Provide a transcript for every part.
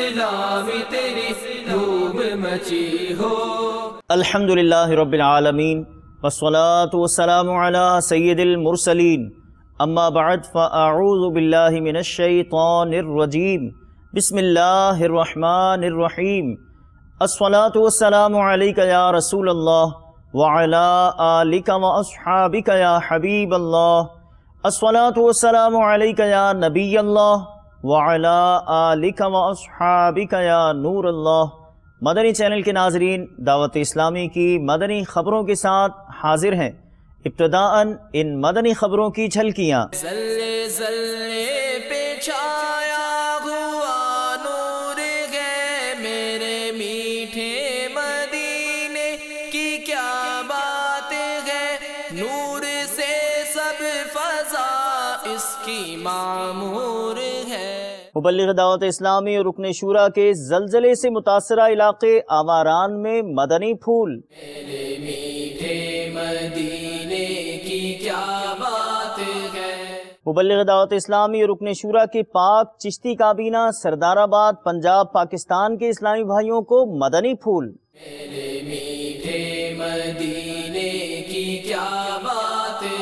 اسلام تیری دھوم مچی ہو۔ الحمدللہ رب العالمین والصلاة والسلام علی سید المرسلین، اما بعد فاعوذ باللہ من الشیطان الرجیم، بسم اللہ الرحمن الرحیم۔ الصلاة والسلام علیک یا رسول اللہ وعلی آلک واصحابک یا حبیب اللہ۔ الصلاة والسلام علیک یا نبی اللہ وعلی آلک واصحابک یا نور اللہ۔ مدنی چینل کے ناظرین، دعوت اسلامی کی مدنی خبروں کے ساتھ حاضر ہیں۔ ابتداءً ان مدنی خبروں کی جھلکیاں۔ زلے زلے پہ چھایا ہوا نور ہے، میرے میٹھے مدینے کی کیا بات ہے، نور سے سب فضا اس کی معمور ہے۔ مبلغ دعوت اسلامی اور رکن شورا کے زلزلے سے متاثرہ علاقے آواران میں مدنی پھول۔ میرے میٹھے مدینے کی کیا بات ہے۔ مبلغ دعوت اسلامی اور رکن شورا کے پاک چشتی کابینہ سردار آباد پنجاب پاکستان کے اسلامی بھائیوں کو مدنی پھول۔ میرے میٹھے مدینے کی کیا بات ہے۔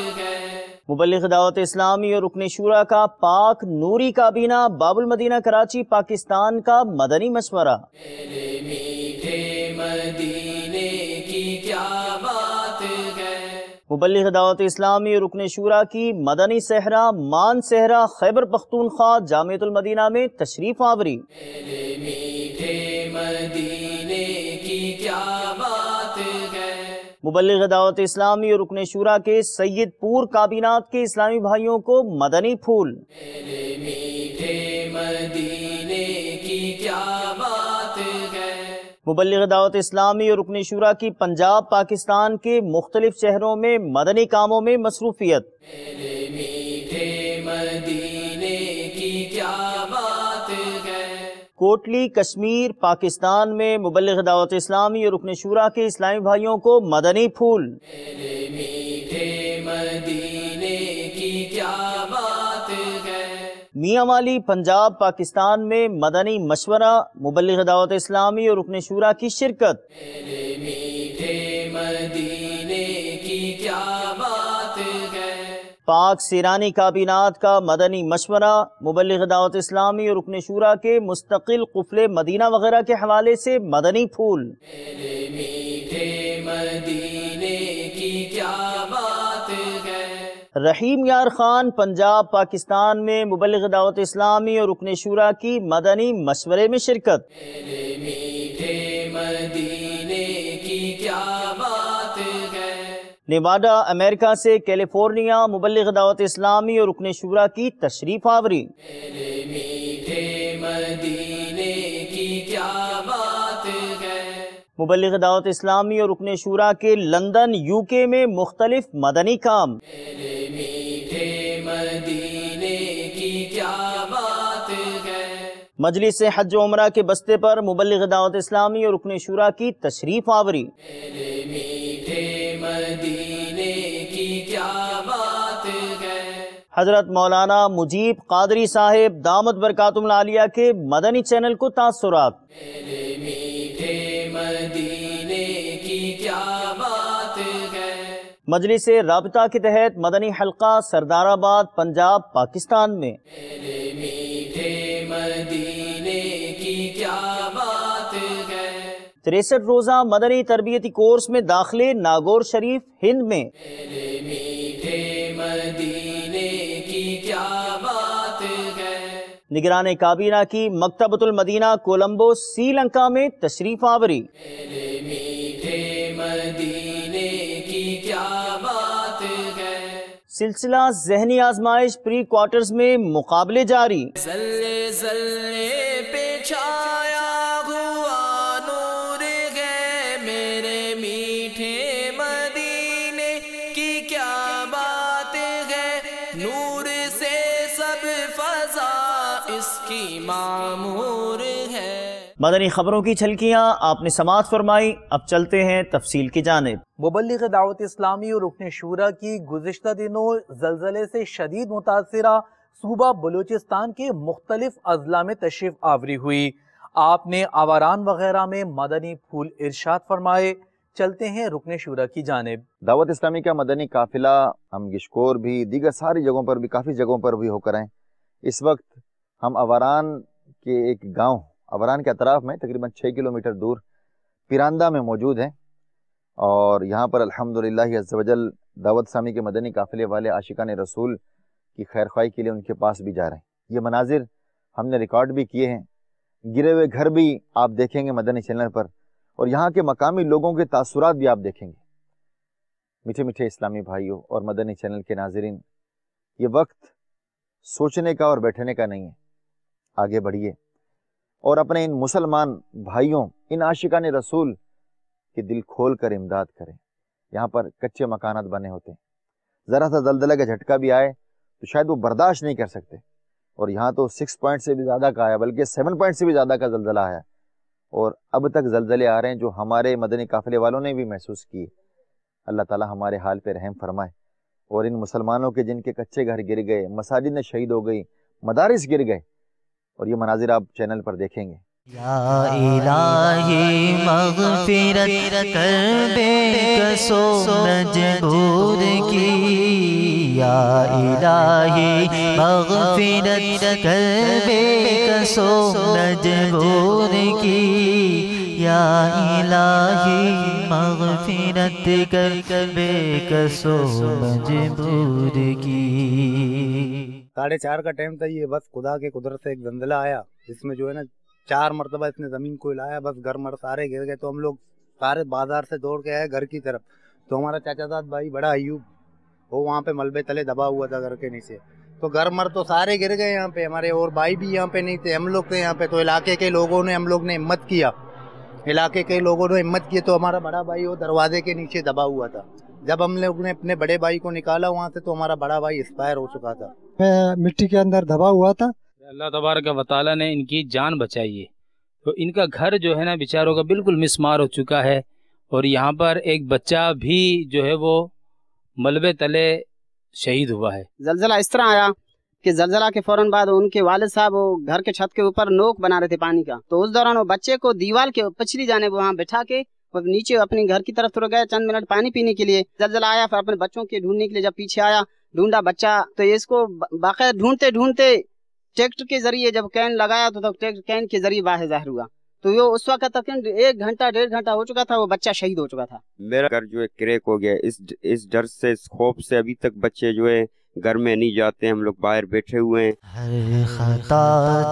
مبلغ دعوت اسلامی اور رکن شورا کا پاک نوری کابینہ باب المدینہ کراچی پاکستان کا مدنی مشورہ۔ میرے میٹھے مدینے کی کیا بات ہے۔ مبلغ دعوت اسلامی اور رکن شورا کی مدنی صحرا مان صحرا خیبر پختونخوا جامعۃ المدینہ میں تشریف آوری۔ میرے میٹھے مدینے کی کیا بات ہے۔ مبلغ دعوت اسلامی اور رکن شورا کے سید پور کابینات کے اسلامی بھائیوں کو مدنی پھول۔ میرے میٹھے مدینے کی کیا بات ہے۔ مبلغ دعوت اسلامی اور رکن شورا کی پنجاب پاکستان کے مختلف شہروں میں مدنی کاموں میں مصروفیت۔ میرے میٹھے مدینے کی کیا بات ہے۔ کوٹلی کشمیر پاکستان میں مبلغ دعوت اسلامی اور رکن شورا کے اسلامی بھائیوں کو مدنی پھول۔ میرے میٹھے مدینے کی کیا بات ہے۔ میاں والی پنجاب پاکستان میں مدنی مشورہ، مبلغ دعوت اسلامی اور رکن شورا کی شرکت۔ میرے میٹھے مدینے کی کیا بات ہے۔ پاک سیرانی کابینات کا مدنی مشورہ، مبلغ دعوت اسلامی اور رکن شورا کے مستقل قفل مدینہ وغیرہ کے حوالے سے مدنی پھول۔ میرے میٹھے مدینے کی کیا بات ہے۔ رحیم یار خان پنجاب پاکستان میں مبلغ دعوت اسلامی اور رکن شورا کی مدنی مشورے میں شرکت۔ میرے میٹھے مدینے کی کیا بات ہے۔ نیواڈا امریکہ سے کیلیفورنیا مبلغ دعوت اسلامی اور رکن شورا کی تشریف آوری۔ میرے میٹھے مدینے کی کیا بات ہے۔ مبلغ دعوت اسلامی اور رکن شورا کے لندن UK میں مختلف مدنی کام۔ میرے میٹھے مدینے کی کیا بات ہے۔ مجلس حج و عمرہ کے بستے پر مبلغ دعوت اسلامی اور رکن شورا کی تشریف آوری۔ میرے میٹھے مدینے کی کیا بات ہے۔ حضرت مولانا مجیب قادری صاحب دامت برکاتہم العالیہ کے مدنی چینل کو تاثرات۔ میرے میٹھے مدینے کی کیا بات ہے۔ مجلس رابطہ کے تحت مدنی حلقہ سردار آباد پنجاب پاکستان میں۔ میرے میٹھے مدینے کی کیا بات ہے۔ 63 روزہ مدنی تربیتی کورس میں داخلے ناگور شریف ہند میں۔ میرے میٹھے مدینے کی کیا بات ہے۔ نگران کابینہ کی مکتبۃ المدینہ کولمبو سری لنکا میں تشریف آوری۔ میرے میٹھے مدینے کی کیا بات ہے۔ سلسلہ ذہنی آزمائش پری کوارٹرز میں مقابلے جاری۔ زلے زلے پہ چھایا ہوا نور ہے، میرے میٹھے مدینے کی کیا بات ہے، نور سے سب فضا اس کی معمور ہے۔ مدنی خبروں کی جھلکیاں آپ نے سماعت فرمائی، اب چلتے ہیں تفصیل کی جانب۔ مبلغ دعوت اسلامی اور رکن شورا کی گزشتہ دنوں زلزلے سے شدید متاثرہ صوبہ بلوچستان کے مختلف اضلاع میں تشریف آوری ہوئی۔ آپ نے آواران وغیرہ میں مدنی پھول ارشاد فرمائے۔ چلتے ہیں رکن شورا کی جانب۔ دعوت اسلامی کا مدنی قافلہ ہم گشکور بھی دیگر ساری جگہوں پر بھی کافی جگہوں پر بھی ہو کر ہیں۔ اس وقت ہم آواران کے ایک گاؤں آواران کے اطراف میں تقریباً 6 کلومیٹر دور پیراندہ میں موجود ہیں، اور یہاں پر الحمدللہ عز و جل دعوت اسلامی کے مدنی قافلے والے عاشقان رسول کی خیر خواہی کے لیے ان کے پاس بھی جا رہے ہیں۔ یہ مناظر ہم نے ریکارڈ بھی کیے ہیں، گرے ہوئے گھر بھی آپ دیکھیں گے مدنی چینل پر، اور یہاں کے مقامی لوگوں کے تاثرات بھی آپ دیکھیں گے۔ میٹھے میٹھے اسلامی بھائیوں اور مدنی چینل کے ناظرین، یہ وقت سوچنے کا اور بیٹھنے کا نہیں ہے، آگے بڑھیے اور اپنے ان مسلمان بھائیوں، ان عاشقان رسول کے دل کھول کر امداد کریں۔ یہاں پر کچے مکانات بنے ہوتے ہیں، ذرا سا زلزلہ کا جھٹکا بھی آئے تو شاید وہ برداشت نہیں کر سکتے، اور یہاں تو 6 پوائنٹ سے بھی زیادہ کا آیا، بلکہ 7 پوائنٹ سے بھی زیادہ کا زلزلہ آیا، اور اب تک زلزلے آ رہے ہیں جو ہمارے مدنی قافلے والوں نے بھی محسوس کیے۔ اللہ تعالی ہمارے حال پہ رحم فرمائے، اور ان مسلمانوں کے جن کے کچے گھر گر گئے، مساجد میں شہید ہو گئی، مدارس گر گئے، اور یہ مناظر آپ چینل پر دیکھیں گے۔ یا الہی مغفرت کر بے کسو مجبور کی، یا الہی مغفرت کر بے کسو مجبور کی، یا الہی مغفرت کر بے کسو مجبور کی۔ 4:30 کا ٹائم تھا، یہ بس خدا کے قدرت سے ایک زلزلہ آیا جس میں جو ہے نا 4 مرتبہ اس نے زمین کو ہلایا، بس گھر مر سارے گر گئے۔ تو ہم لوگ سارے بازار سے دوڑ کے آئے گھر کی طرف، تو ہمارا چاچا زاد بھائی بڑا ایوب وہ وہاں پہ ملبے تلے دبا ہوا تھا گھر کے نیچے، تو گھر مر تو سارے گر گئے یہاں پہ، ہمارے اور بھائی بھی یہاں پہ نہیں تھے، ہم لوگ تھے یہاں پہ۔ تو علاقے کے لوگوں نے ہم لوگ نے ہمت کیا، علاقے کے لوگوں نے ہمت کی، تو ہمارا بڑا بھائی وہ دروازے کے نیچے دبا ہوا تھا۔ جب ہم لوگ نے اپنے بڑے بھائی کو نکالا وہاں سے، تو ہمارا بڑا بھائی ایکسپائر ہو چکا تھا، مٹی کے اندر دبا ہوا تھا۔ اللہ تبارک و تعالیٰ نے ان کی جان بچائی ہے، تو ان کا گھر جو ہے نا بیچاروں کا بالکل مسمار ہو چکا ہے، اور یہاں پر ایک بچہ بھی جو ہے وہ ملبے تلے شہید ہوا ہے۔ زلزلہ اس طرح آیا کہ زلزلہ کے فوراً بعد ان کے والد صاحب وہ گھر کے چھت کے اوپر نوک بنا رہے تھے پانی کا، تو اس دوران وہ بچے کو دیوار کے پچھلی جانب وہاں بٹھا کے وہ نیچے اپنی گھر کی طرف تر گئے چند منٹ پانی پینے کے لیے۔ زلزلہ آیا، پھر اپنے بچوں کے ڈھونڈنے کے لیے جب پیچھے آیا، ڈھونڈا بچہ، تو اس کو باقاعدہ ڈھونڈتے ڈھونڈتے ٹریکٹر کے ذریعے جب کین لگایا تو کین کے ذریعے باہر ظاہر ہوا، تو وہ اس وقت تک 1 گھنٹہ 1.5 گھنٹہ ہو چکا تھا، وہ بچہ شہید ہو چکا تھا۔ میرا گھر جو ہے کریک ہو گیا، اس ڈر سے، اس خوف سے ابھی تک بچے جو ہے گھر میں نہیں جاتے، ہم لوگ باہر بیٹھے ہوئے ہیں۔ ہر خطا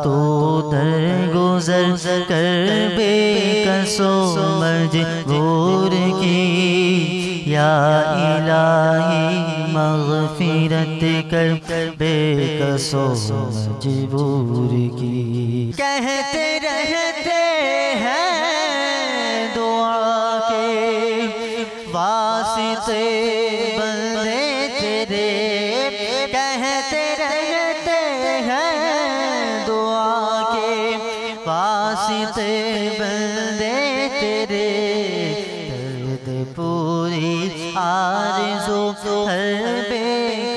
تو درگزر کر بے کسو مجبور کی، یا الہی مغفرت کر بے کسو مجبور کی۔ کہتے رہتے ہیں دعا کے واسطے بندے تیرے، کہتے رہتے ہیں دعا کے واسطے بندے تیرے، درد پوری آرزو ہر بے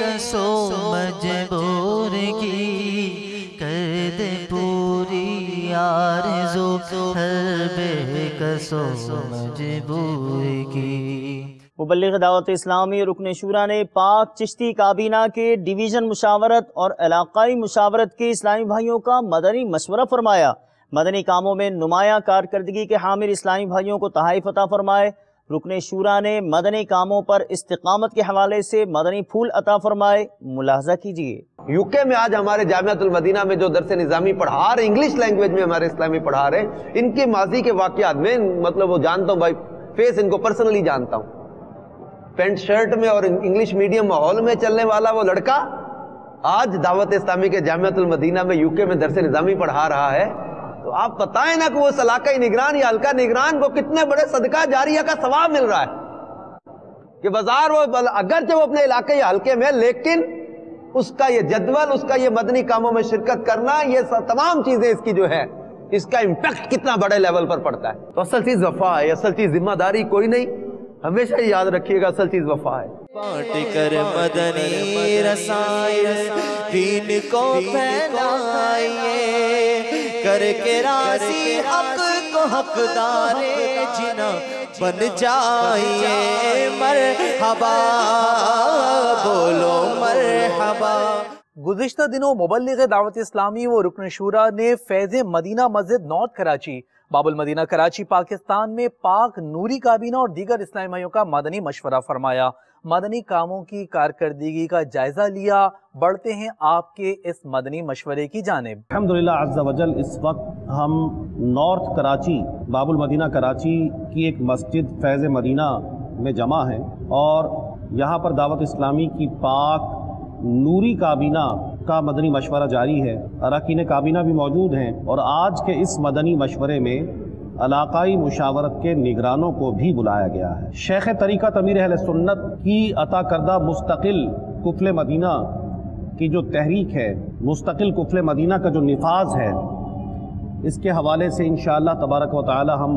کسو مجبور کی، کر دے پوری آرزو ہر بے کسو مجبور کی۔ مبلغ دعوت اسلامی رکن شورا نے پاک چشتی کابینہ کے ڈویژن مشاورت اور علاقائی مشاورت کے اسلامی بھائیوں کا مدنی مشورہ فرمایا۔ مدنی کاموں میں نمایاں کارکردگی کے حامل اسلامی بھائیوں کو تحائف عطا فرمائے۔ رکن شورا نے مدنی کاموں پر استقامت کے حوالے سے مدنی پھول عطا فرمائے۔ ملاحظہ کیجیے۔ UK میں آج ہمارے جامعۃ المدینہ میں جو درس نظامی پڑھا رہے، انگلش لینگویج میں ہمارے اسلامی پڑھا رہے، ان کے ماضی کے واقعات میں مطلب وہ جانتا ہوں، بھائی فیس ان کو پرسنلی جانتا ہوں۔ پینٹ شرٹ میں اور انگلش میڈیم ماحول میں چلنے والا وہ لڑکا آج دعوت اسلامی کے جامعۃ المدینہ میں UK میں درس نظامی پڑھا رہا ہے، تو آپ بتائیں نا کہ وہ علاقائی نگران یا حلقہ نگران کو کتنے بڑے صدقہ جاریہ کا ثواب مل رہا ہے کہ بازار وہ اگرچہ وہ اپنے علاقے یا حلقے میں، لیکن اس کا یہ جدول، اس کا یہ مدنی کاموں میں شرکت کرنا، یہ تمام چیزیں اس کی جو ہے اس کا امپیکٹ کتنا بڑے لیول پر پڑتا ہے۔ تو اصل چیز وفا ہے، اصل چیز ذمہ داری کوئی نہیں، ہمیشہ یاد رکھیے گا اصل چیز وفا ہے۔ بانٹ کر مدنی رسائل دین کو پھیلائیے، کر کے راضی حق کو حقدار جنا بن جائیے مرحبا بولو مرحبا۔ گزشتہ دنوں مبلغ دعوت اسلامی و رکن شورا نے فیض مدینہ مسجد نارتھ کراچی باب المدینہ کراچی پاکستان میں پاک نوری کابینہ اور دیگر اسلامی بھائیوں کا مدنی مشورہ فرمایا، مدنی کاموں کی کارکردگی کا جائزہ لیا۔ بڑھتے ہیں آپ کے اس مدنی مشورے کی جانب۔ الحمدللہ عز و جل اس وقت ہم نارتھ کراچی باب المدینہ کراچی کی ایک مسجد فیض مدینہ میں جمع ہیں، اور یہاں پر دعوت اسلامی کی پاک نوری کابینہ کا مدنی مشورہ جاری ہے۔ اراکین کابینہ بھی موجود ہیں، اور آج کے اس مدنی مشورے میں علاقائی مشاورت کے نگرانوں کو بھی بلایا گیا ہے۔ شیخ طریقت امیر اہل سنت کی عطا کردہ مستقل کفل مدینہ کی جو تحریک ہے، مستقل کفل مدینہ کا جو نفاذ ہے، اس کے حوالے سے انشاءاللہ تبارک و تعالی ہم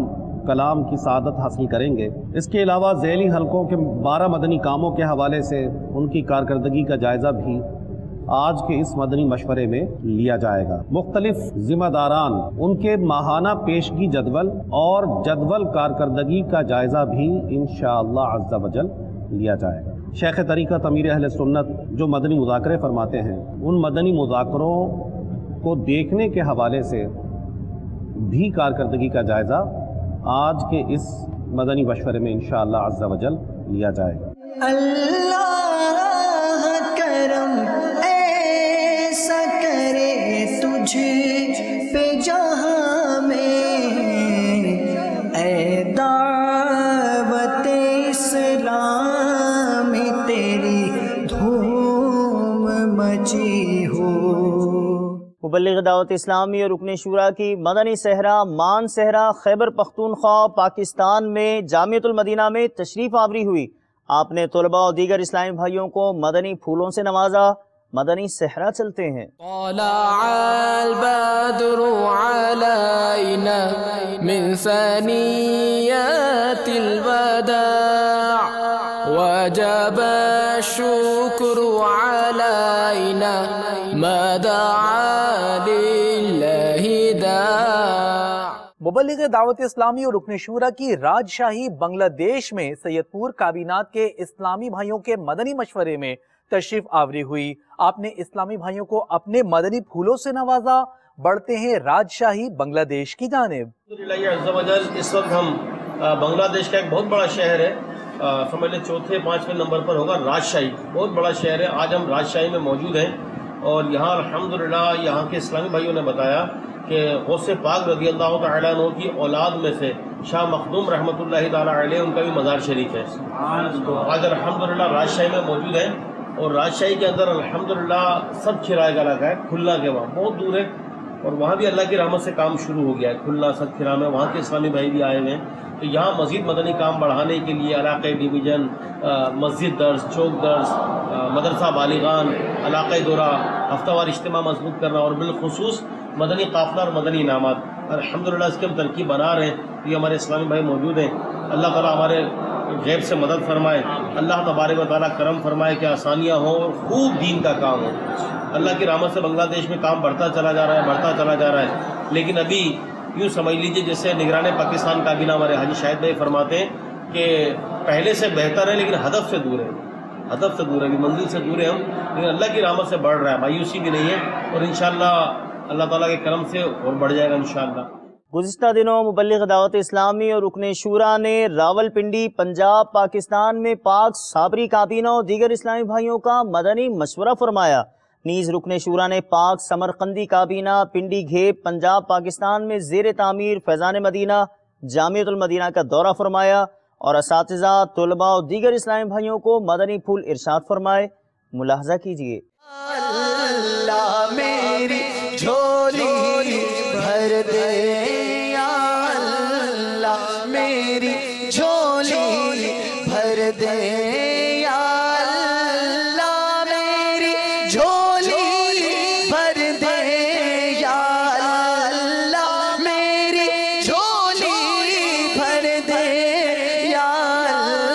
کلام کی سعادت حاصل کریں گے۔ اس کے علاوہ ذیلی حلقوں کے 12 مدنی کاموں کے حوالے سے ان کی کارکردگی کا جائزہ بھی آج کے اس مدنی مشورے میں لیا جائے گا۔ مختلف ذمہ داران ان کے ماہانہ پیشگی جدول اور جدول کارکردگی کا جائزہ بھی انشاءاللہ عز و جل لیا جائے گا۔ شیخ طریقت امیر اہل سنت جو مدنی مذاکرے فرماتے ہیں، ان مدنی مذاکروں کو دیکھنے کے حوالے سے بھی کارکردگی کا جائزہ آج کے اس مدنی مشورے میں انشاءاللہ عز و جل لیا جائے گا۔ اللہ کرم ایسا کرے تجھ پہ جہاں میں، اے دعوت اسلام تیری دھوم مچی ہو۔ مبلغ دعوت اسلامی اور رکن شورا کی مدنی صحرا مان صحرا خیبر پختونخوا پاکستان میں جامعۃ المدینہ میں تشریف آوری ہوئی۔ آپ نے طلباء اور دیگر اسلامی بھائیوں کو مدنی پھولوں سے نوازا۔ مدنی صحرا چلتے ہیں۔ طلع البدر علينا من ثنيات الوداع وجب الشكر علينا ما دعا لله داع۔ مبلغ دعوت اسلامی اور رکن شورا کی راجشاہی بنگلہ دیش میں سید پور کابینات کے اسلامی بھائیوں کے مدنی مشورے میں تشریف آوری ہوئی۔ آپ نے اسلامی بھائیوں کو اپنے مدنی پھولوں سے نوازا۔ بڑھتے ہیں راجشاہی بنگلہ دیش کی جانب۔ اس وقت ہم بنگلہ دیش کا ایک بہت بڑا شہر ہے، سمجھ لیں 4-5 نمبر پر ہوگا، راجشاہی بہت بڑا شہر ہے۔ آج ہم راجشاہی میں موجود ہیں، اور یہاں الحمدللہ یہاں کے اسلامی بھائیوں نے بتایا کہ غوث پاک رضی اللہ تعالیٰ عنہ کی اولاد میں سے شاہ مخدوم رحمۃ اللہ تعالیٰ علیہ ان کا بھی مزار شریف ہے۔ آج الحمدللہ راجشاہی میں موجود ہیں، اور راجشاہی کے اندر الحمدللہ سب کھرائے کا علاقہ ہے، کھلنا کے وہاں بہت دور ہے، اور وہاں بھی اللہ کی رحمت سے کام شروع ہو گیا ہے۔ کھلنا سب کھرا میں وہاں کے اسلامی بھائی بھی آئے ہوئے ہیں، تو یہاں مزید مدنی کام بڑھانے کے لیے علاقائی ڈویژن، مسجد درس، چوک درس، مدرسہ بالغان، علاقائی دورہ، ہفتہ وار اجتماع مضبوط کرنا، اور بالخصوص مدنی قافلہ اور مدنی انعامات الحمدللہ اس کی ہم ترکیب بنا رہے ہیں۔ یہ ہمارے اسلامی بھائی موجود ہیں، اللہ تعالیٰ ہمارے غیب سے مدد فرمائے، اللہ تبارک و تعالیٰ کرم فرمائے کہ آسانیاں ہوں اور خوب دین کا کام ہو۔ اللہ کی رحمت سے بنگلہ دیش میں کام بڑھتا چلا جا رہا ہے، بڑھتا چلا جا رہا ہے، لیکن ابھی یوں سمجھ لیجئے جیسے نگران پاکستان کابینہ ہمارے حاجی شاہد بھائی فرماتے ہیں کہ پہلے سے بہتر ہے، لیکن ہدف سے دور ہے، ہدف سے دور ہے، منزل سے دور ہے ہم، لیکن اللہ کی رحمت سے بڑھ رہا ہے، مایوسی بھی نہیں ہے، اور انشاءاللہ اللہ تعالیٰ کے کرم سے اور بڑھ جائے گا انشاءاللہ۔ گزشتہ دنوں مبلغ دعوت اسلامی اور رکن شورا نے راول پنڈی پنجاب پاکستان میں پاک صابری کابینہ اور دیگر اسلامی بھائیوں کا مدنی مشورہ فرمایا۔ نیز رکن شورا نے پاک سمرقندی کابینہ پنڈی گھیپ پنجاب پاکستان میں زیر تعمیر فیضان مدینہ جامعۃ المدینہ کا دورہ فرمایا، اور اساتذہ، طلباء اور دیگر اسلامی بھائیوں کو مدنی پھول ارشاد فرمائے۔ ملاحظہ کیجئے۔ اللہ میری جھولی بھر دے، یا اللہ میری جھولی بھر دے، یا اللہ میری جھولی بھر دے، یا اللہ میری جھولی بھر دے، یا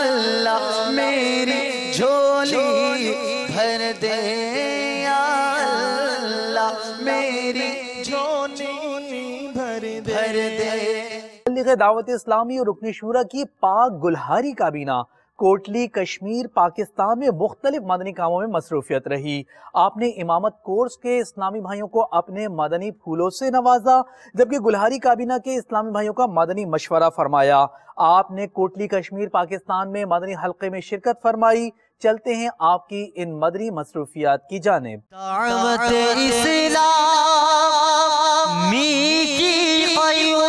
اللہ میری جھولی بھر دے، یا اللہ میری جھولی مبلغ دعوت اسلامی اور رکن شورا کی پاک گلہاری کابینہ کوٹلی کشمیر پاکستان میں مختلف مدنی کاموں میں مصروفیت رہی۔ آپ نے امامت کورس کے اسلامی بھائیوں کو اپنے مدنی پھولوں سے نوازا، جبکہ گلہاری کابینہ کے اسلامی بھائیوں کا مدنی مشورہ فرمایا۔ آپ نے کوٹلی کشمیر پاکستان میں مدنی حلقے میں شرکت فرمائی۔ چلتے ہیں آپ کی ان مدنی مصروفیات کی جانب۔ دعوت اسلامی کی قیوم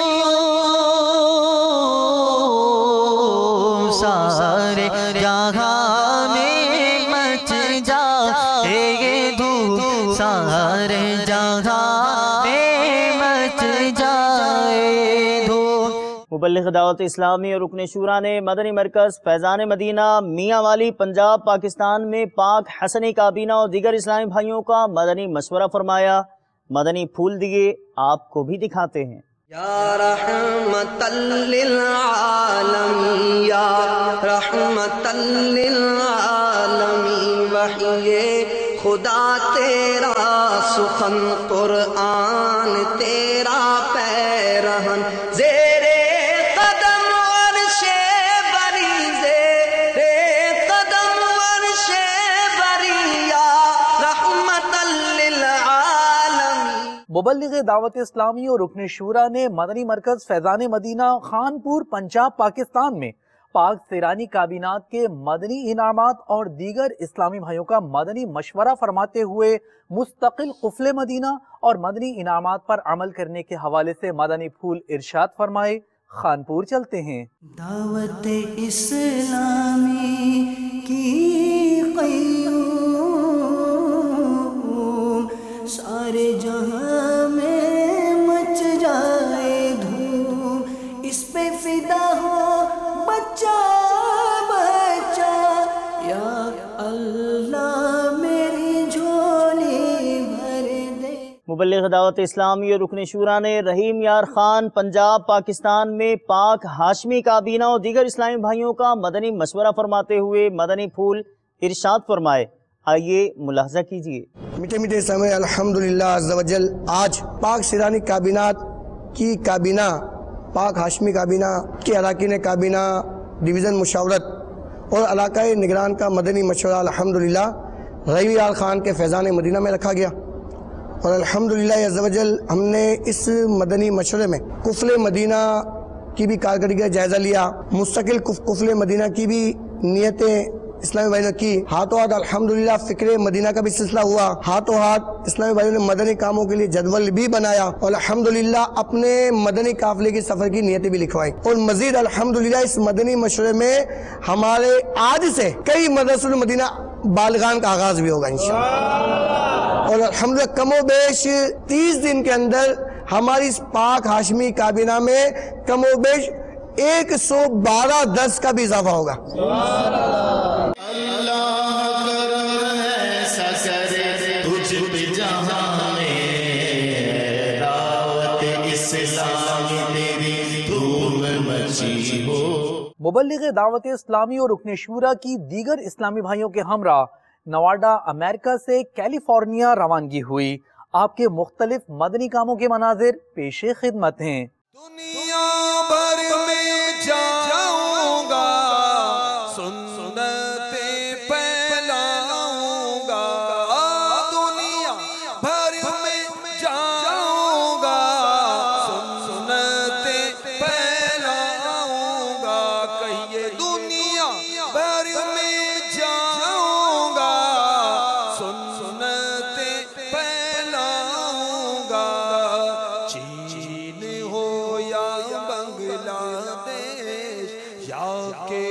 سارے جہاں میں مچ جائے دھوم، سارے جہاں میں مچ جائے دھوم۔ مبلغ دعوت اسلامی اور رکن شورا نے مدنی مرکز فیضان مدینہ میاں والی پنجاب پاکستان میں پاک حسنی کابینہ اور دیگر اسلامی بھائیوں کا مدنی مشورہ فرمایا، مدنی پھول دیے، آپ کو بھی دکھاتے ہیں۔ یا رحمت للعالمین، یا رحمت للعالمین، وحی خدا تیرا سخن قرآن تیرا پیرہن، زیر قدم عرش بری، زیر قدم عرش بری، یا رحمت للعالمین۔ مبلغ دعوت اسلامی اور رکن شورا نے مدنی مرکز فیضان مدینہ خانپور پنجاب پاکستان میں پاک سیرانی کابینات کے مدنی انعامات اور دیگر اسلامی بھائیوں کا مدنی مشورہ فرماتے ہوئے مستقل قفل مدینہ اور مدنی انعامات پر عمل کرنے کے حوالے سے مدنی پھول ارشاد فرمائے۔ خانپور چلتے ہیں۔ دعوت اسلامی کی قیوم سارے جہاں میں مچ جائے دھوم، اس پہ فدا ہو بچہ بچہ، یا اللہ میری جھولی بھر دے۔ مبلغ دعوت اسلامی اور رکن شورا نے رحیم یار خان پنجاب پاکستان میں پاک ہاشمی کابینہ اور دیگر اسلامی بھائیوں کا مدنی مشورہ فرماتے ہوئے مدنی پھول ارشاد فرمائے، آئیے ملاحظہ کیجیے۔ میٹھے میٹھے سمے الحمدللہ عز و جل آج پاک سیرانی کابینات کی کابینہ، پاک ہاشمی کابینہ کے اراکین کابینہ، ڈویژن مشاورت اور علاقائی نگران کا مدنی مشورہ الحمدللہ رحیم یار خان کے فیضان مدینہ میں رکھا گیا، اور الحمدللہ عز و جل ہم نے اس مدنی مشورے میں قفل مدینہ کی بھی کارکردگی کا جائزہ لیا، مستقل قفل مدینہ کی بھی نیتیں اسلامی بھائیوں نے کی، ہاتھوں ہاتھ الحمدللہ فکر مدینہ کا بھی سلسلہ ہوا، ہاتھوں ہاتھ اسلامی بھائیوں نے مدنی کاموں کے لیے جدول بھی بنایا، اور الحمدللہ اپنے مدنی قافلے کی سفر کی نیتیں بھی لکھوائی، اور مزید الحمدللہ اس مدنی مشورے میں ہمارے آج سے کئی مدرسۃ المدینہ بالغان کا آغاز بھی ہوگا انشاءاللہ، اور الحمدللہ کم و بیش 30 دن کے اندر ہماری اس پاک ہاشمی کابینہ میں کم و بیش 112 درس کا بھی اضافہ ہوگا۔ مبلغ دعوت اسلامی اور رکن شورا کی دیگر اسلامی بھائیوں کے ہمراہ نواڈا امریکہ سے کیلیفورنیا روانگی ہوئی۔ آپ کے مختلف مدنی کاموں کے مناظر پیش خدمت ہیں۔ دنیا بھر میں جاؤں گا، سنتیں پھیلاؤں گا، دنیا بھر میں جاؤں گا، سنتیں پھیلاؤں گا، کہیے دنیا بھر میں جاؤں گا، سنتیں پھیلاؤں گا، چین ہو یا بنگلہ دیش یا کہ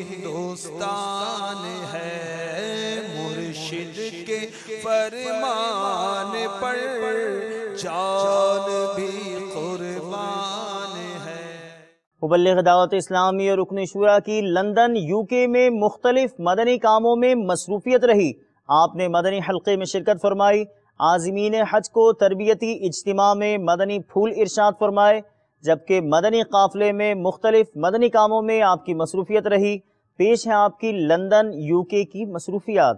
ہندوستان ہے، مرشد کے فرمان پر جان بھی قربان ہے۔ مبلغ دعوت اسلامی اور رکن شورا کی لندن UK میں مختلف مدنی کاموں میں مصروفیت رہی۔ آپ نے مدنی حلقے میں شرکت فرمائی، عازمین حج کو تربیتی اجتماع میں مدنی پھول ارشاد فرمائے، جبکہ مدنی قافلے میں مختلف مدنی کاموں میں آپ کی مصروفیت رہی۔ پیش ہے آپ کی لندن UK کی مصروفیات۔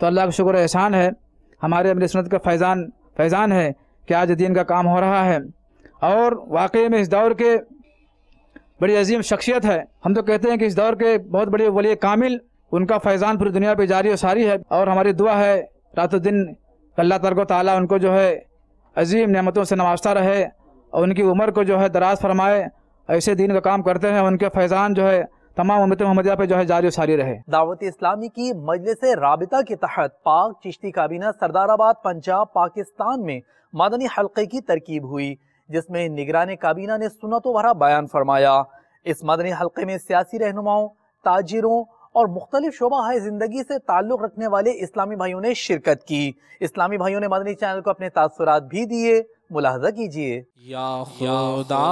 تو اللہ کا شکر و احسان ہے، ہمارے اہل سنت کا فیضان ہے کہ آج دین کا کام ہو رہا ہے، اور واقعی میں اس دور کے بڑی عظیم شخصیت ہے۔ ہم تو کہتے ہیں کہ اس دور کے بہت بڑے ولی کامل، ان کا فیضان پوری دنیا پہ جاری و ساری ہے، اور ہماری دعا ہے رات و دن اللہ تبارک و تعالیٰ ان کو جو ہے عظیم نعمتوں سے نوازتا رہے اور ان کی عمر کو جو ہے دراز فرمائے، ایسے دین کا کام کرتے ہیں، ان کے فیضان جو ہے تمام امت محمدیہ پہ جو ہے جاری و ساری رہے۔ دعوت اسلامی کی مجلس رابطہ کے تحت پاک چشتی کابینہ سردار آباد پنجاب پاکستان میں مدنی حلقے کی ترکیب ہوئی، جس میں نگران کابینہ نے سنتوں بھرا بیان فرمایا۔ اس مدنی حلقے میں سیاسی رہنماؤں، تاجروں اور مختلف شعبہ زندگی سے تعلق رکھنے والے اسلامی بھائیوں نے شرکت کی۔ اسلامی بھائیوں نے مدنی چینل کو اپنے تاثرات بھی دیے، ملاحظہ کیجئے۔ یا خدا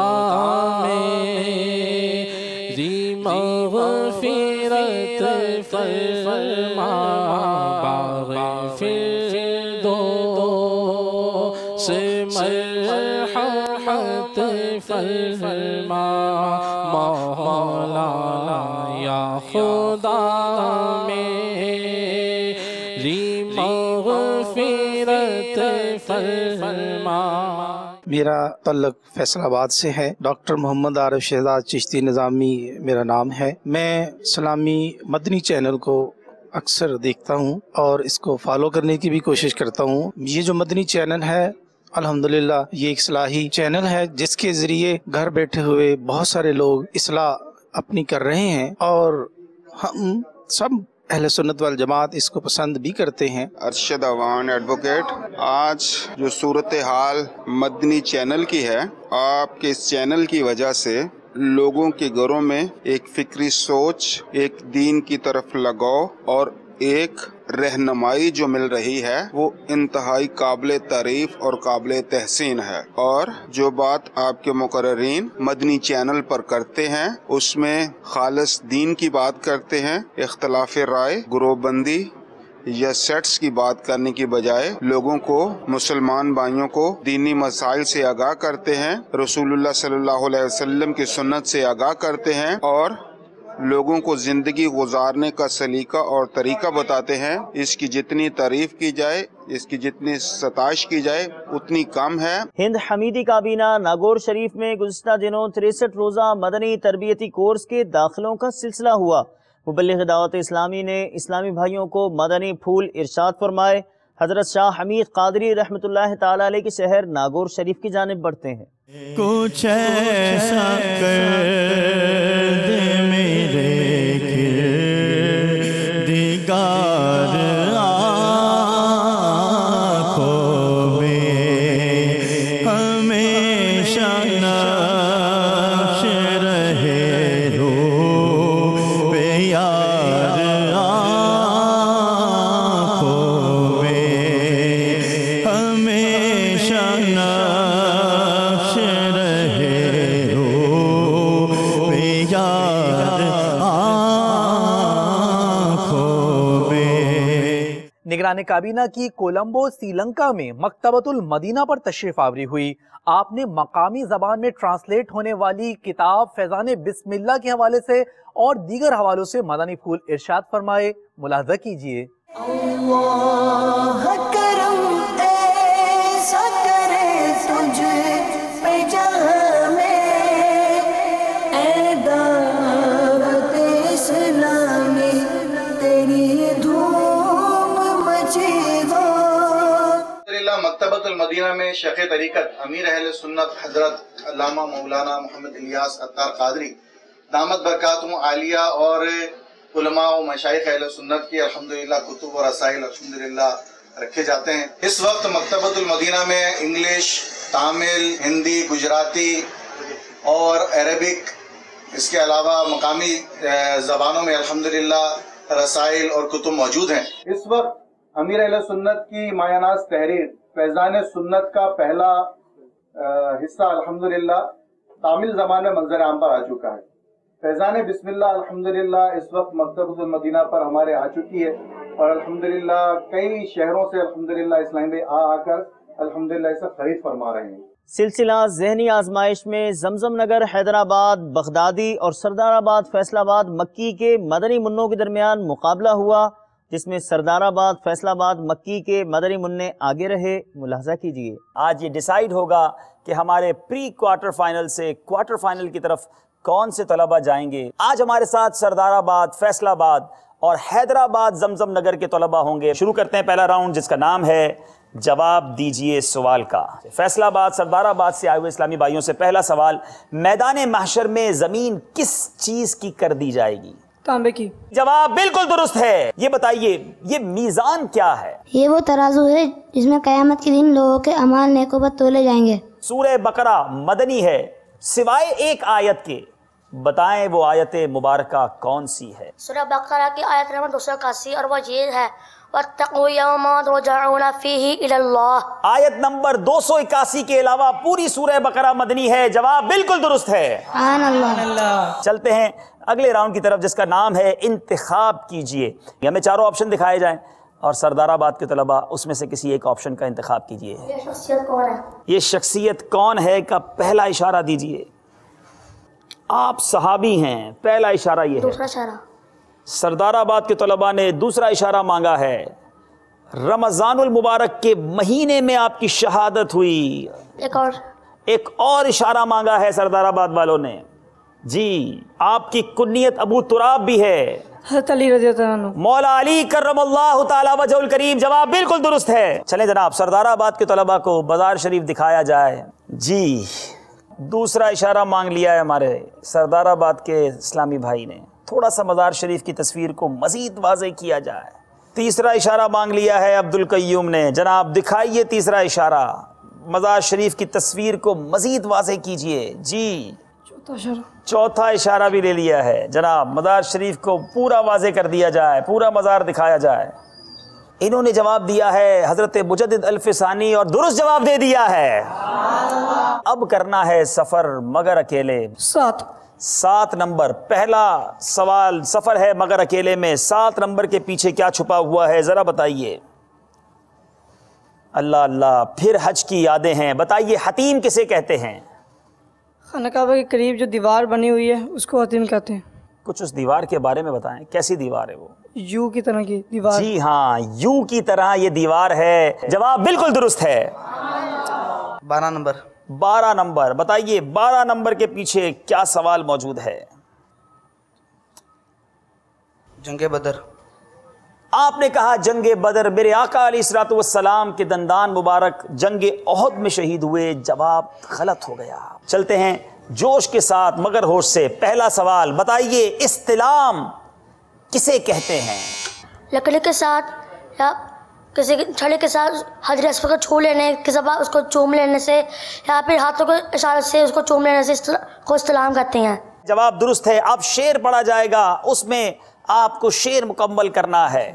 میری مغفرت فرما، باغ فردوس مرحمت فرما مولا، یا خدا میری مغفرت فرما۔ میرا تعلق فیصل آباد سے ہے، ڈاکٹر محمد عارف شہزاد چشتی نظامی میرا نام ہے۔ میں اسلامی مدنی چینل کو اکثر دیکھتا ہوں اور اس کو فالو کرنے کی بھی کوشش کرتا ہوں۔ یہ جو مدنی چینل ہے الحمدللہ یہ ایک اصلاحی چینل ہے، جس کے ذریعے گھر بیٹھے ہوئے بہت سارے لوگ اصلاح اپنی کر رہے ہیں، اور ہم سب اہل سنت والجماعت اس کو پسند بھی کرتے ہیں۔ ارشد اوان ایڈوکیٹ، آج جو صورتحال مدنی چینل کی ہے، آپ کے اس چینل کی وجہ سے لوگوں کے گھروں میں ایک فکری سوچ، ایک دین کی طرف لگاؤ اور ایک رہنمائی جو مل رہی ہے وہ انتہائی قابل تعریف اور قابل تحسین ہے، اور جو بات آپ کے مقررین مدنی چینل پر کرتے ہیں اس میں خالص دین کی بات کرتے ہیں، اختلاف رائے، گروہ بندی یا سیٹس کی بات کرنے کی بجائے لوگوں کو، مسلمان بھائیوں کو دینی مسائل سے آگاہ کرتے ہیں، رسول اللہ صلی اللہ علیہ وسلم کی سنت سے آگاہ کرتے ہیں، اور لوگوں کو زندگی گزارنے کا سلیقہ اور طریقہ بتاتے ہیں۔ اس کی جتنی تعریف کی جائے، اس کی جتنی ستائش کی جائے اتنی کم ہے۔ ہند حمیدی کابینہ ناگور شریف میں گزشتہ دنوں 63 روزہ مدنی تربیتی کورس کے داخلوں کا سلسلہ ہوا۔ مبلغ دعوت اسلامی نے اسلامی بھائیوں کو مدنی پھول ارشاد فرمائے۔ حضرت شاہ حمید قادری رحمۃ اللہ تعالی علیہ کے شہر ناگور شریف کی جانب بڑھتے ہیں۔ کچھ ایسا کر دے میرے کردگار آنکھوں میں ہمیشہ نقش رہے روح پہ یار آنکھوں میں ہمیشہ نقش رہے روح پہ یار آنکھوں میں۔ نگران کابینہ کی کولمبو سری لنکا میں مکتبۃ المدینہ پر تشریف آوری ہوئی۔ آپ نے مقامی زبان میں ٹرانسلیٹ ہونے والی کتاب فیضان بسم اللہ کے حوالے سے اور دیگر حوالوں سے مدنی پھول ارشاد فرمائے، ملاحظہ کیجئے۔ اللہ کرم ایسا کرے تجھ پہ جہاں میں، اے دعوت اسلامی تیری دھوم مچی ہو۔ الحمدللہ مکتبۃ المدینہ میں شیخ طریقت امیر اہل سنت حضرت علامہ مولانا محمد الیاس عطار قادری دامت برکاتہم عالیہ اور علماء و مشائخ اہل سنت کی الحمدللہ کتب و رسائل الحمدللہ رکھے جاتے ہیں۔ اس وقت مکتبۃ المدینہ میں انگلش، تامل، ہندی، گجراتی اور عربک، اس کے علاوہ مقامی زبانوں میں الحمدللہ رسائل اور کتب موجود ہیں۔ اس وقت امیر اہل سنت کی مایہ ناز تحریر فیضان سنت کا پہلا حصہ الحمدللہ تامل زبان میں منظر عام پر آ چکا ہے۔ فیضان بسم اللہ الحمدللہ اس وقت مکتبۃ المدینہ پر ہمارے آ چکی ہے، اور الحمدللہ کئی شہروں سے الحمدللہ اسلام میں آ کر الحمدللہ اسے خرید فرما رہے ہیں۔ سلسلہ ذہنی آزمائش میں زمزم نگر حیدرآباد بغدادی اور سردار آباد فیصل آباد مکی کے مدنی منوں کے درمیان مقابلہ ہوا۔ جس میں سردار آباد، فیصل آباد، مکی کے مدنی منع آگے رہے. ملاحظہ کیجئے آج یہ ڈیسائیڈ ہوگا کہ ہمارے پری کوارٹر فائنل سے کوارٹر فائنل کی طرف کون سے طلبہ جائیں گے. آج ہمارے ساتھ سردار آباد، فیصل آباد اور حیدرآباد زمزم نگر کے طلبہ ہوں گے. شروع کرتے ہیں پہلا راؤنڈ جس کا نام ہے جواب دیجئے سوال کا. فیصل آباد، سردار آباد سے آئے ہوئے اسلامی بھائیوں سے پہلا سوال، میدان محشر میں زمین کس چیز کی کر دی جائے گی؟ تانبے کی. جواب بالکل درست ہے. یہ بتائیے یہ میزان کیا ہے؟ یہ وہ ترازو ہے جس میں قیامت کے دن لوگوں کے اعمال نیک و بد تولے جائیں گے. سورہ بقرہ مدنی ہے، سوائے ایک آیت کے بتائیں وہ آیت مبارکہ کون سی ہے؟ سورہ بقرہ کی آیت نمبر 281 اور وہ یہ ہے وَاتَّقُوا يَوْمًا تُرْجَعُونَ فِيهِ إِلَى اللَّهِ. آیت نمبر 281 کے علاوہ پوری سورہ بقرہ مدنی ہے. جواب بالکل درست ہے. سبحان اللہ. چلتے ہیں اگلے راؤنڈ کی طرف جس کا نام ہے انتخاب کیجئے. ہمیں چاروں آپشن دکھائے جائیں اور سردار آباد کے طلبہ اس میں سے کسی ایک آپشن کا انتخاب کیجئے. یہ شخصیت کون ہے؟ یہ شخصیت کون ہے کا پہلا اشارہ دیجئے. آپ صحابی ہیں، پہلا اشارہ یہ ہے. دوسرا اشارہ سردار آباد کے طلباء نے دوسرا اشارہ مانگا ہے. رمضان المبارک کے مہینے میں آپ کی شہادت ہوئی. ایک اور اشارہ مانگا ہے سردار آباد والوں نے. جی آپ کی کنیت ابو تراب بھی ہے. حضرت علی رضی اللہ عنہ. مولا علی کرم اللہ تعالی وجہ الکریم. جواب بالکل درست ہے. چلیں جناب سردار آباد کے طلباء کو بازار شریف دکھایا جائے. جی دوسرا اشارہ مانگ لیا ہے ہمارے سردار آباد کے اسلامی بھائی نے. تھوڑا سا مزار شریف کی تصویر کو مزید واضح کیا جائے. تیسرا اشارہ مانگ لیا ہے عبد القیوم نے. جناب دکھائیے تیسرا اشارہ، مزار شریف کی تصویر کو مزید واضح کیجئے. جی چوتھا اشارہ بھی لے لیا ہے. جناب مزار شریف کو پورا واضح کر دیا جائے، پورا مزار دکھایا جائے. انہوں نے جواب دیا ہے حضرت مجدد الفسانی اور درست جواب دے دیا ہے. اب کرنا ہے سفر مگر اکیلے. 7 نمبر پہلا سوال سفر ہے مگر اکیلے میں. 7 نمبر کے پیچھے کیا چھپا ہوا ہے ذرا بتائیے. اللہ اللہ پھر حج کی یادیں ہیں. بتائیے حتیم کسے کہتے ہیں؟ خانہ کعبہ کے قریب جو دیوار بنی ہوئی ہے اس کو حتیم کہتے ہیں. کچھ اس دیوار کے بارے میں بتائیں. کیسی دیوار ہے وہ؟ یو کی طرح کی دیوار. جی ہاں یو کی طرح یہ دیوار ہے. جواب بالکل درست ہے. 12 نمبر بتائیے 12 نمبر کے پیچھے کیا سوال موجود ہے؟ جنگ بدر. آپ نے کہا جنگ بدر. میرے آقا علیہ الصلوۃ والسلام کے دندان مبارک جنگ احد میں شہید ہوئے. جواب غلط ہو گیا. چلتے ہیں جوش کے ساتھ مگر ہوش سے. پہلا سوال بتائیے استلام کسے کہتے ہیں؟ لکڑی کے ساتھ یا کسی چھڑے کے ساتھ حجر اسود کو چھو لینے کے بعد اس کو چوم لینے سے یا پھر ہاتھوں کو اشارے سے اس کو چوم لینے سے کو استلام کرتے ہیں. جواب درست ہے. اب شعر پڑھا جائے گا، اس میں آپ کو شعر مکمل کرنا ہے.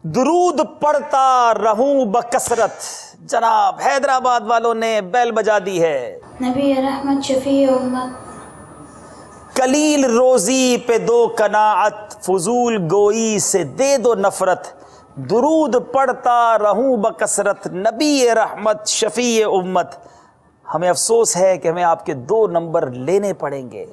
درود پڑھتا رہوں بکثرت. جناب حیدرآباد والوں نے بیل بجا دی ہے. نبی رحمت شفیع امت. قلیل روزی پہ دو قناعت، فضول گوئی سے دے دو نفرت. درود پڑھتا رہوں بکثرت، نبی رحمت شفیع امت. ہمیں افسوس ہے کہ ہمیں آپ کے 2 نمبر لینے پڑیں گے.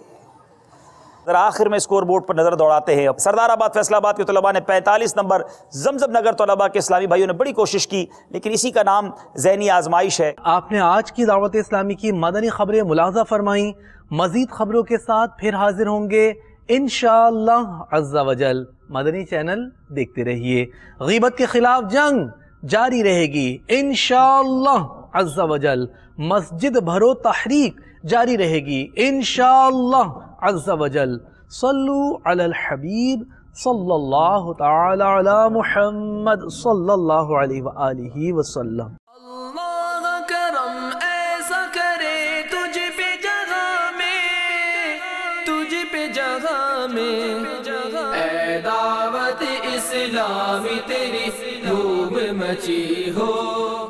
ذرا آخر میں اسکور بورڈ پر نظر دوڑاتے ہیں. سردار آباد فیصل آباد کے طلباء نے 45 نمبر، زمزم نگر طلباء کے اسلامی بھائیوں نے بڑی کوشش کی لیکن اسی کا نام ذہنی آزمائش ہے. آپ نے آج کی دعوت اسلامی کی مدنی خبریں ملاحظہ فرمائیں. مزید خبروں کے ساتھ پھر حاضر ہوں گے انشاءاللہ عز و جل. مدنی چینل دیکھتے رہیے. غیبت کے خلاف جنگ جاری رہے گی انشاءاللہ عز و جل. مسجد بھرو تحریک جاری رہے گی انشاءاللہ عز و جل. صلو علی الحبیب صلی اللہ تعالی علی محمد صلی اللہ علیہ وآلہ وسلم. اللہ کرم ایسا کرے تجھ پہ جگہ میں، تجھ پہ جگہ میں. اے دعوت اسلامی تیری دھوم مچی ہو.